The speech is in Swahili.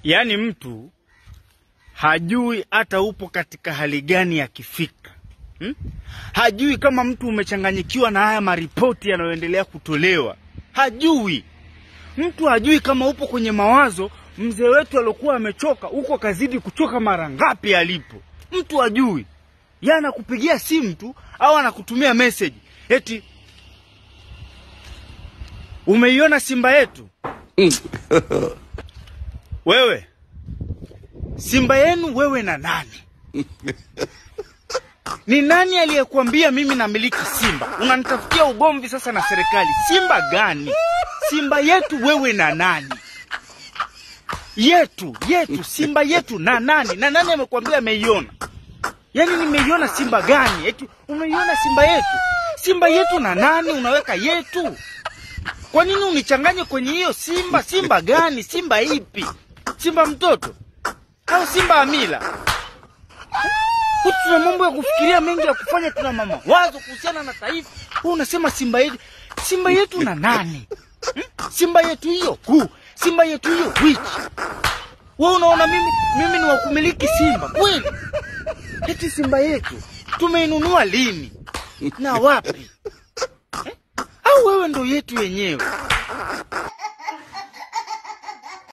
Yaani mtu hajui hata upo katika hali gani ya kifikra. Hajui kama mtu umechanganyikiwa na haya maripoti yanayoendelea kutolewa. Hajui. Mtu hajui kama upo kwenye mawazo, mzee wetu alokuwa amechoka, uko kazidi kuchoka mara ngapi alipo. Mtu hajui. Yana kupigia simu tu au anakutumia message. Eti umeiona Simba yetu? Wewe Simba yenu wewe na nani? Ni nani aliyekuambia mimi namiliki Simba? Unanitafutia ugomvi sasa na serikali. Simba gani? Simba yetu wewe na nani? Yetu Simba yetu na nani? Na nani amekwambia ameiona? Yaani nimeiona Simba gani? Eti umeiona Simba yetu? Simba yetu na nani unaweka yetu? Kwa nini unichanganye kwenye hiyo Simba? Simba gani? Simba ipi? Simba mtoto? Au Simba amila? Tuna mambo ya kufikiria mengi ya kufanya, tuna mama wazo kuhusiana na taifa. Wewe unasema Simba yetu. Simba yetu na nani? Simba yetu hiyo kuu. Simba yetu hiyo which? Wewe unaona mimi ni wa kumiliki Simba kweli? Eti Simba yetu tumeinunua lini? Na wapi? Au wewe ndo yetu yenyewe?